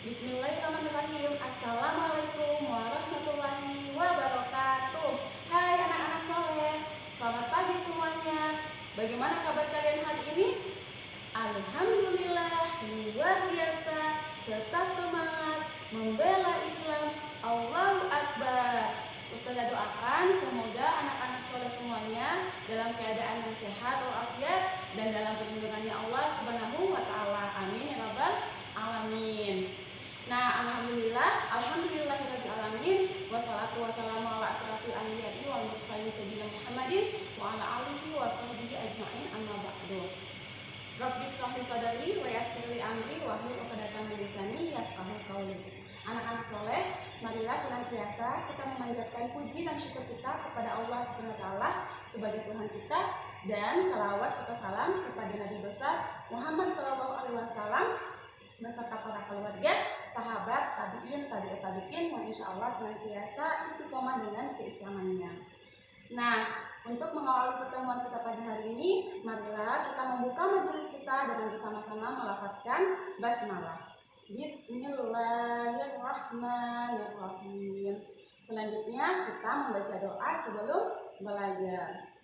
Bismillahirrahmanirrahim. Assalamualaikum warahmatullahi wabarakatuh. Hai anak-anak soleh, selamat pagi semuanya. Bagaimana kabar kalian hari ini? Alhamdulillah, luar biasa. Tetap semangat membela Islam. Allahu Akbar. Ustazah doakan semoga anak-anak soleh semuanya dalam keadaan yang sehat walafiat dan dalam perlindungannya Allah Subhanahu wa taala. Amin ya rabbal alamin. Nah, alhamdulillahirabbil alamin, wassalatu wassalamu ala asrofil anbiya'i wal mursalin sayyidina Muhammadin wa ala alihi wa sahbihi ajmain, amma ba'du. Rabbi shrah li sadri wa yassir li amri wahlul 'uqdatam min lisani yafqahu qawli. Anak-anak soleh, marilah senantiasa kita memanjatkan puji dan syukur kita kepada Allah Subhanahu wa taala sebagai Tuhan kita, dan salawat serta salam kepada Nabi besar Muhammad sallallahu alaihi wasallam beserta para keluarga, sahabat, tabi'in, tabi'ut tabi'in yang insya Allah senantiasa istiqomah dengan keislamannya. Nah, untuk mengawali pertemuan kita pada hari ini, marilah kita membuka majelis kita dengan bersama-sama melafazkan basmalah. Bismillahirrahmanirrahim. Selanjutnya kita membaca doa sebelum belajar.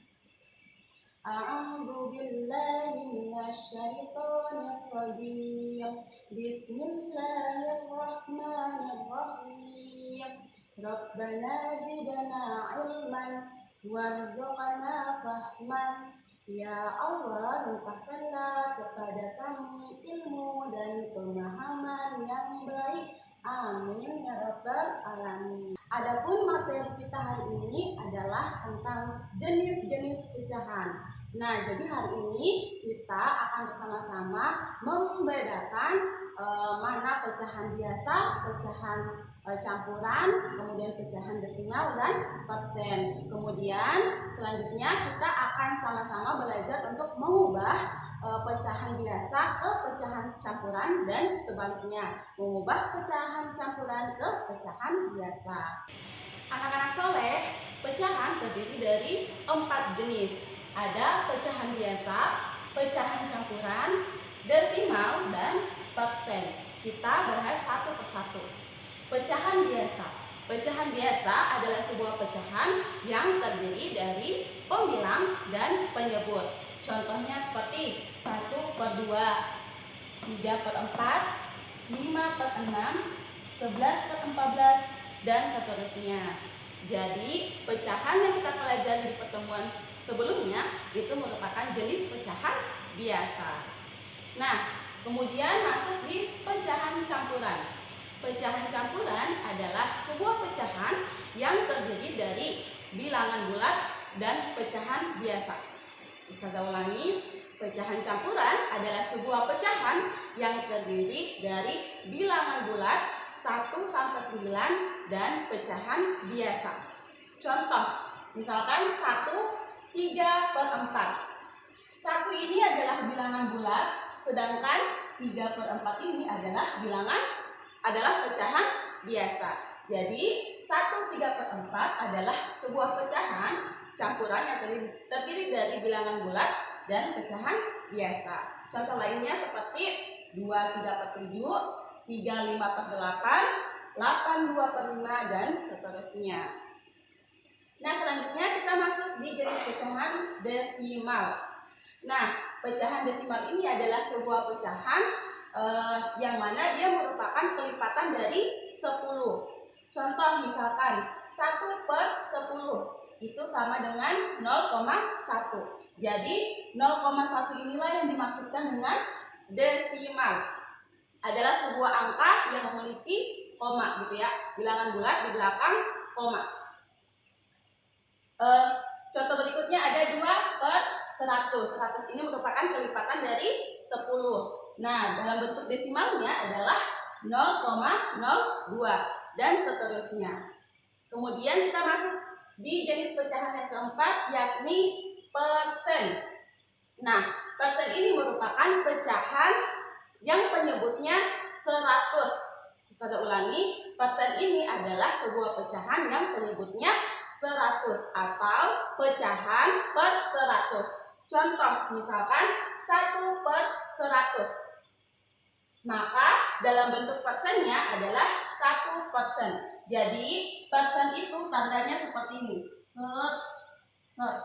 A'udzu billahi minasy syaithanir rajim. Bismillahirrahmanirrahim. Rabbana zidna ilman warzuqna fahman. Ya Allah, limpahkanlah kepada kami ilmu dan pemahaman yang baik. Amin ya rabbal alamin. Adapun materi kita hari ini adalah tentang jenis-jenis pecahan. Nah, jadi hari ini kita akan bersama-sama membedakan mana pecahan biasa, pecahan campuran, kemudian pecahan desimal dan persen. Kemudian selanjutnya kita akan sama-sama belajar untuk mengubah pecahan biasa ke pecahan campuran dan sebaliknya, mengubah pecahan campuran ke pecahan biasa. Anak-anak soleh, pecahan terdiri dari 4 jenis. Ada pecahan biasa, pecahan campuran, desimal, dan persen. Kita bahas satu persatu. Pecahan biasa. Pecahan biasa adalah sebuah pecahan yang terdiri dari pembilang dan penyebut. Contohnya seperti 1/2, 3/4, 5/6, 11/14, dan seterusnya. Jadi pecahan yang kita pelajari di pertemuan sebelumnya itu merupakan jenis pecahan biasa. Nah, kemudian masuk di pecahan campuran. Pecahan campuran adalah sebuah pecahan yang terdiri dari bilangan bulat dan pecahan biasa. Ustazah ulangi, pecahan campuran adalah sebuah pecahan yang terdiri dari bilangan bulat 1 sampai 9 dan pecahan biasa. Contoh, misalkan 1/3/4. 1 ini adalah bilangan bulat, sedangkan 3/4 ini adalah pecahan biasa. Jadi 1/3/4 adalah sebuah pecahan campuran yang terdiri dari bilangan bulat dan pecahan biasa. Contoh lainnya seperti 2/3/7, 3/5/8, 8/2/5, dan seterusnya. Nah, selanjutnya kita masuk di jenis pecahan desimal. Nah, pecahan desimal ini adalah sebuah pecahan yang mana dia merupakan kelipatan dari 10. Contoh misalkan 1/10 itu sama dengan 0,1. Jadi 0,1 inilah yang dimaksudkan dengan desimal. Adalah sebuah angka yang memiliki koma gitu ya. Bilangan bulat di belakang koma. Contoh berikutnya ada 2/100. 100 ini merupakan kelipatan dari 10. Nah, dalam bentuk desimalnya adalah 0,02 dan seterusnya. Kemudian kita masuk di jenis pecahan yang keempat, yakni persen. Nah, persen ini merupakan pecahan yang penyebutnya 100. Ustazah ulangi, persen ini adalah sebuah pecahan yang penyebutnya 100 atau pecahan per 100. Contoh misalkan 1/100. Maka dalam bentuk persennya adalah 1%. Jadi persen itu tandanya seperti ini. Set, set.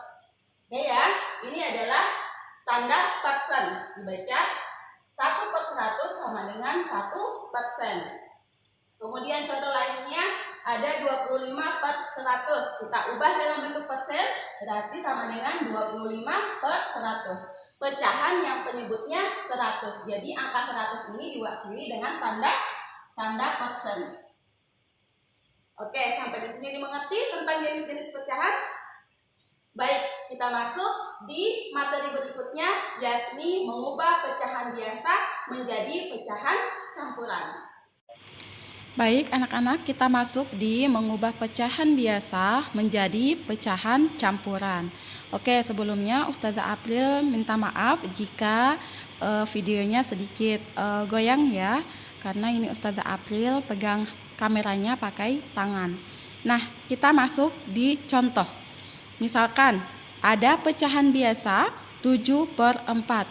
Oke ya, ini adalah tanda persen. Dibaca 1/100 sama dengan 1%. Kemudian contoh lainnya ada 25/100. Kita ubah dalam bentuk persen, berarti sama dengan 25/100. Pecahan yang penyebutnya 100. Jadi angka 100 ini diwakili dengan tanda persen. Oke, sampai di sini dimengerti tentang jenis-jenis pecahan? Baik, kita masuk di materi berikutnya, yakni mengubah pecahan biasa menjadi pecahan campuran. Baik anak-anak, kita masuk di mengubah pecahan biasa menjadi pecahan campuran. Oke, sebelumnya Ustazah April minta maaf jika videonya sedikit goyang ya, karena ini Ustazah April pegang kameranya pakai tangan. Nah, kita masuk di contoh. Misalkan ada pecahan biasa 7/4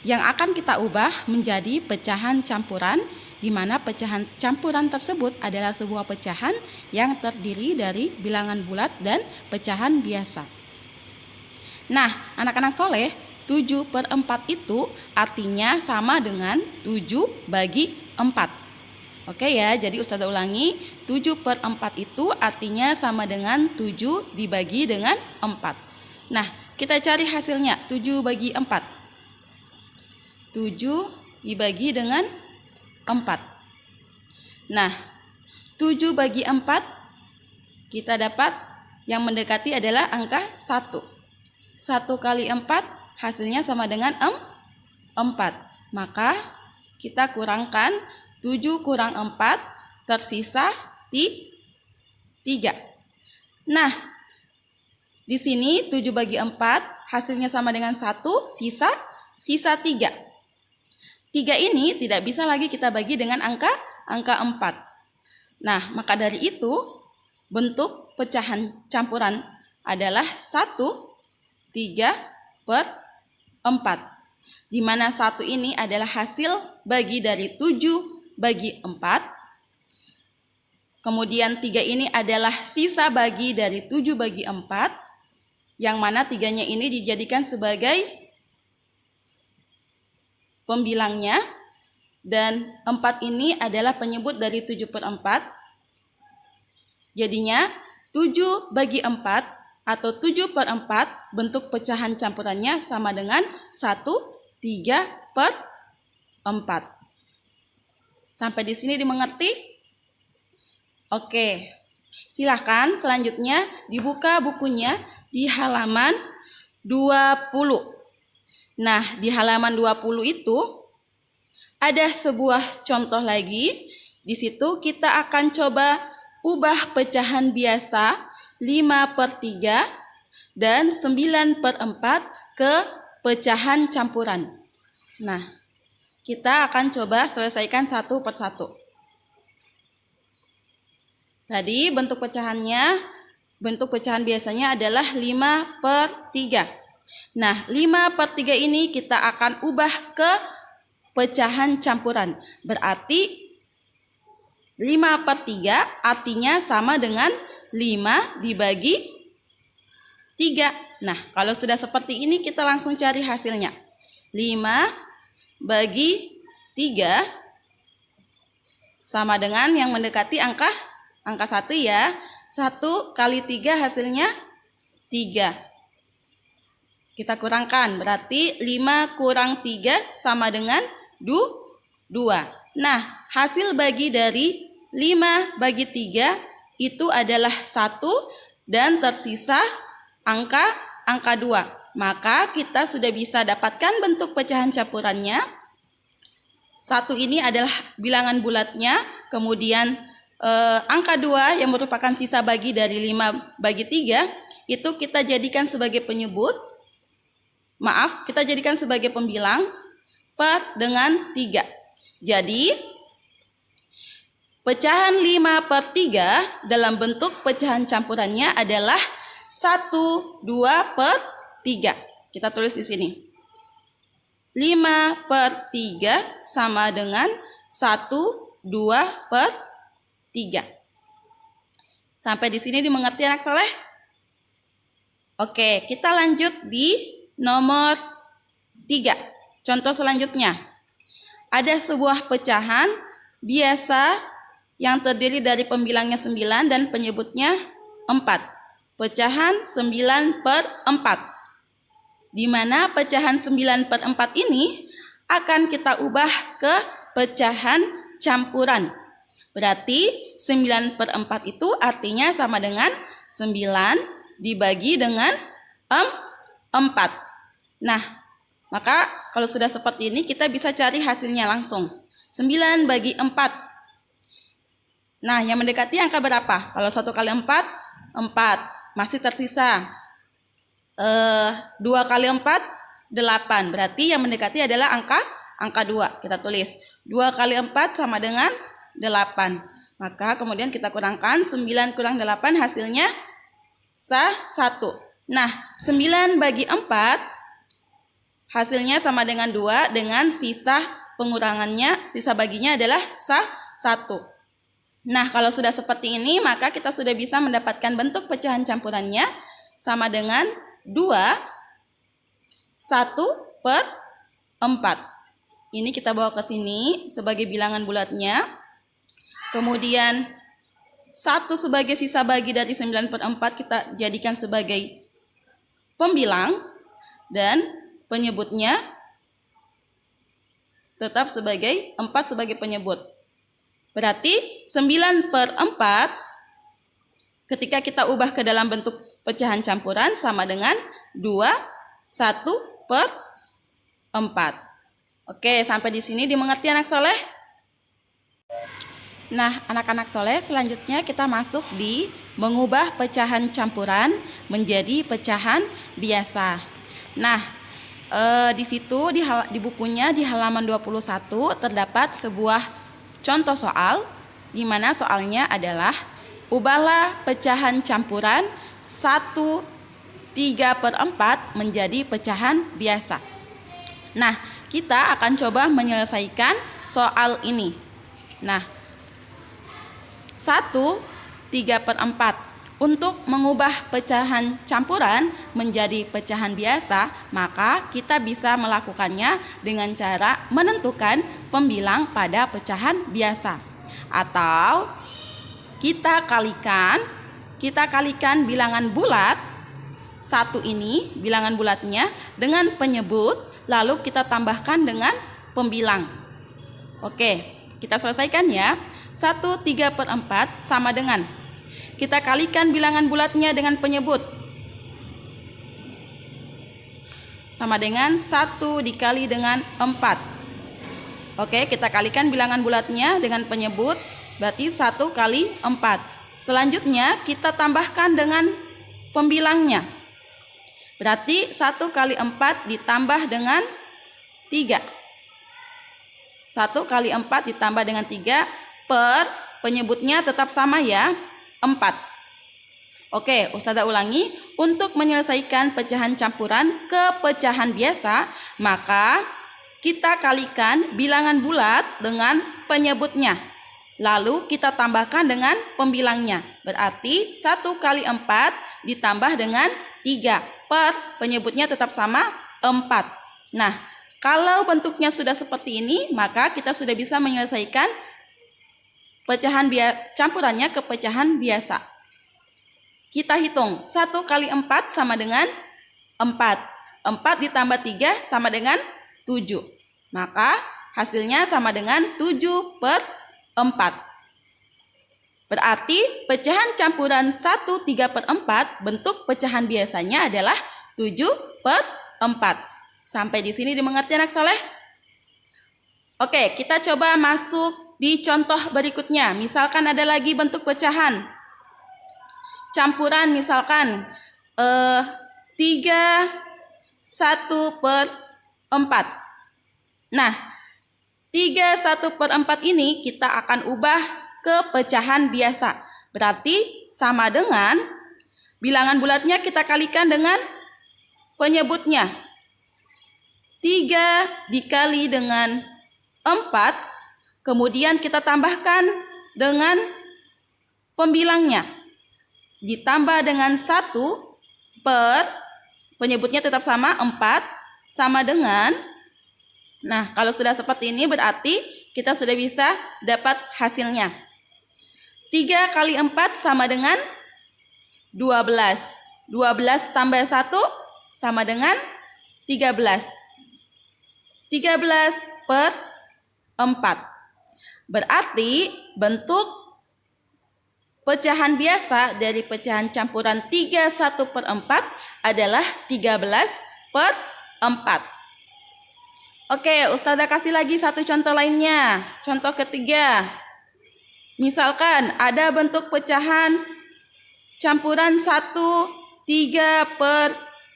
yang akan kita ubah menjadi pecahan campuran, di mana pecahan campuran tersebut adalah sebuah pecahan yang terdiri dari bilangan bulat dan pecahan biasa. Nah, anak-anak soleh, 7/4 itu artinya sama dengan 7/4. Oke ya, jadi Ustazah ulangi, 7/4 itu artinya sama dengan 7 dibagi dengan 4. Nah, kita cari hasilnya, 7/4. 7 dibagi dengan 4. Nah, 7/4 kita dapat yang mendekati adalah angka 1. 1 kali 4 hasilnya sama dengan 4. Maka kita kurangkan 7 kurang 4 tersisa 3. Nah, di sini 7/4 hasilnya sama dengan 1, sisa 3. 3 ini tidak bisa lagi kita bagi dengan angka 4. Nah, maka dari itu bentuk pecahan campuran adalah 1/3/4, di mana 1 ini adalah hasil bagi dari 7/4. Kemudian 3 ini adalah sisa bagi dari 7/4, yang mana 3-nya ini dijadikan sebagai pembilangnya, dan 4 ini adalah penyebut dari 7/4. Jadinya 7/4 atau 7/4 bentuk pecahan campurannya sama dengan 1/3/4. Sampai di sini dimengerti? Oke, silahkan selanjutnya dibuka bukunya di halaman 20. Nah, di halaman 20 itu ada sebuah contoh lagi. Di situ kita akan coba ubah pecahan biasa 5/3 dan 9/4 ke pecahan campuran. Nah, kita akan coba selesaikan satu persatu. Tadi bentuk pecahan biasanya adalah 5/3. Nah, 5/3 ini kita akan ubah ke pecahan campuran. Berarti 5/3 artinya sama dengan 5 dibagi 3. Nah, kalau sudah seperti ini kita langsung cari hasilnya. 5/3 sama dengan yang mendekati angka 1 ya. 1 kali 3 hasilnya 3. Kita kurangkan, berarti 5 kurang 3 sama dengan 2. Nah, hasil bagi dari 5/3 itu adalah 1 dan tersisa angka 2. Maka kita sudah bisa dapatkan bentuk pecahan campurannya. 1 ini adalah bilangan bulatnya, kemudian angka 2 yang merupakan sisa bagi dari 5/3 itu kita jadikan sebagai penyebut. Kita jadikan sebagai pembilang per dengan 3. Jadi pecahan 5/3 dalam bentuk pecahan campurannya adalah 1/2/3. Kita tulis di sini. 5/3 sama dengan 1/2/3. Sampai di sini dimengerti anak soleh? Oke, kita lanjut di nomor 3. Contoh selanjutnya. Ada sebuah pecahan biasa yang terdiri dari pembilangnya 9 dan penyebutnya 4. Pecahan 9/4. Di mana pecahan 9/4 ini akan kita ubah ke pecahan campuran. Berarti 9/4 itu artinya sama dengan 9 dibagi dengan 4. Nah, maka kalau sudah seperti ini kita bisa cari hasilnya langsung. 9 bagi 4. Nah, yang mendekati angka berapa? Kalau 1 kali 4, 4. Masih tersisa 2 kali 4, 8. Berarti yang mendekati adalah angka 2. Kita tulis 2 kali 4 sama dengan 8. Maka kemudian kita kurangkan 9 kurang 8 hasilnya 1. Nah, 9 bagi 4 hasilnya sama dengan 2 dengan sisa pengurangannya, sisa baginya adalah 1. Nah, kalau sudah seperti ini maka kita sudah bisa mendapatkan bentuk pecahan campurannya sama dengan 2 1/4. Ini kita bawa ke sini sebagai bilangan bulatnya. Kemudian 1 sebagai sisa bagi dari 9/4 kita jadikan sebagai pembilang dan penyebutnya tetap sebagai 4 sebagai penyebut. Berarti 9/4 ketika kita ubah ke dalam bentuk pecahan campuran sama dengan 2 1/4. Oke, sampai di sini dimengerti anak soleh? Nah, anak-anak soleh, selanjutnya kita masuk di mengubah pecahan campuran menjadi pecahan biasa. Nah, di situ di bukunya di halaman 21 terdapat sebuah contoh soal di mana soalnya adalah ubahlah pecahan campuran 1/3/4 menjadi pecahan biasa. Nah, kita akan coba menyelesaikan soal ini. Nah, 1/3/4. Untuk mengubah pecahan campuran menjadi pecahan biasa, maka kita bisa melakukannya dengan cara menentukan pembilang pada pecahan biasa. Atau kita kalikan bilangan bulat 1 ini, bilangan bulatnya dengan penyebut, lalu kita tambahkan dengan pembilang. Oke, kita selesaikan ya. 1/3/4 sama dengan, kita kalikan bilangan bulatnya dengan penyebut, sama dengan 1 dikali dengan 4. Oke, kita kalikan bilangan bulatnya dengan penyebut, berarti 1 kali 4. Selanjutnya kita tambahkan dengan pembilangnya. Berarti 1 kali 4 ditambah dengan 3. 1 kali 4 ditambah dengan 3 per penyebutnya tetap sama ya, 4. Oke, Ustazah ulangi. Untuk menyelesaikan pecahan campuran ke pecahan biasa, maka kita kalikan bilangan bulat dengan penyebutnya. Lalu kita tambahkan dengan pembilangnya. Berarti 1 kali 4 ditambah dengan 3 per penyebutnya tetap sama 4. Nah, kalau bentuknya sudah seperti ini, maka kita sudah bisa menyelesaikan pecahan campurannya ke pecahan biasa. Kita hitung 1 kali 4 sama dengan 4. 4 ditambah 3 sama dengan 7. Maka hasilnya sama dengan 7/4. Berarti pecahan campuran 1/3/4 bentuk pecahan biasanya adalah 7/4. Sampai di sini dimengerti anak soleh? Oke, kita coba masuk di contoh berikutnya. Misalkan ada lagi bentuk pecahan campuran, misalkan 3 1/4. Nah, 3 1/4 ini kita akan ubah ke pecahan biasa. Berarti sama dengan bilangan bulatnya kita kalikan dengan penyebutnya. 3 dikali dengan 4, kemudian kita tambahkan dengan pembilangnya. Ditambah dengan 1 per, penyebutnya tetap sama, 4, sama dengan, nah kalau sudah seperti ini berarti kita sudah bisa dapat hasilnya. 3 kali 4 sama dengan 12. 12 tambah 1 sama dengan 13. 13 per 4. Berarti bentuk pecahan biasa dari pecahan campuran 31 per 4 adalah 13 per 4. Oke, Ustazah kasih lagi satu contoh lainnya. Contoh ketiga. Misalkan ada bentuk pecahan campuran 1, 3 per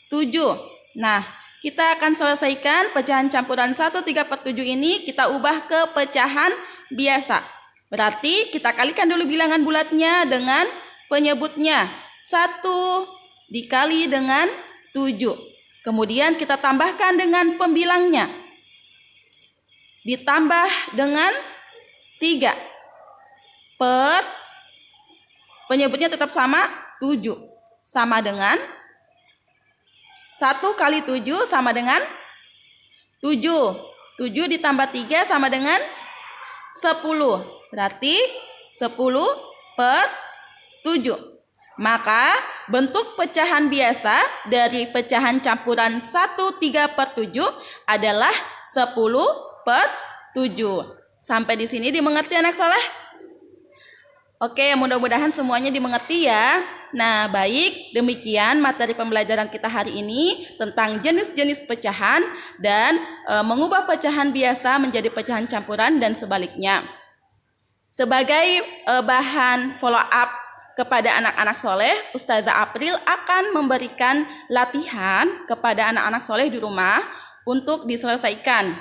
7. Nah, kita akan selesaikan pecahan campuran 1, 3 per 7 ini kita ubah ke pecahan biasa. Berarti kita kalikan dulu bilangan bulatnya dengan penyebutnya. 1 dikali dengan 7. Kemudian kita tambahkan dengan pembilangnya. Ditambah dengan 3 per, penyebutnya tetap sama, 7. Sama dengan 1 kali 7 sama dengan 7. 7 ditambah 3 sama dengan 10. Berarti 10 per 7. Maka bentuk pecahan biasa dari pecahan campuran 1, 3 per 7 adalah 10 per 7. Sampai di sini dimengerti anak soleh? Oke, mudah-mudahan semuanya dimengerti ya. Nah, baik, demikian materi pembelajaran kita hari ini tentang jenis-jenis pecahan dan mengubah pecahan biasa menjadi pecahan campuran dan sebaliknya. Sebagai bahan follow up kepada anak-anak soleh, Ustazah April akan memberikan latihan kepada anak-anak soleh di rumah untuk diselesaikan.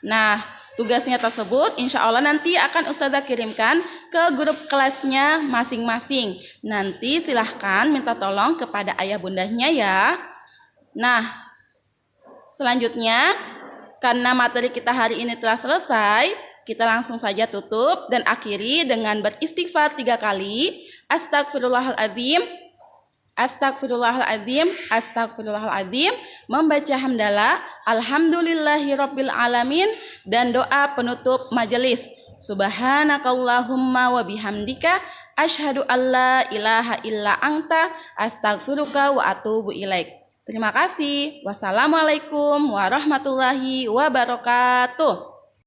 Nah, tugasnya tersebut insya Allah nanti akan Ustazah kirimkan ke grup kelasnya masing-masing. Nanti silahkan minta tolong kepada ayah bundanya ya. Nah, selanjutnya karena materi kita hari ini telah selesai, kita langsung saja tutup dan akhiri dengan beristighfar 3 kali. Astagfirullahaladzim, astagfirullahaladzim, astagfirullahaladzim. Membaca hamdalah, alhamdulillahirabbil alamin, dan doa penutup majelis. Subhanakallahumma wa bihamdika asyhadu alla ilaha illa anta astaghfiruka wa atubu ilaik. Terima kasih. Wassalamualaikum warahmatullahi wabarakatuh.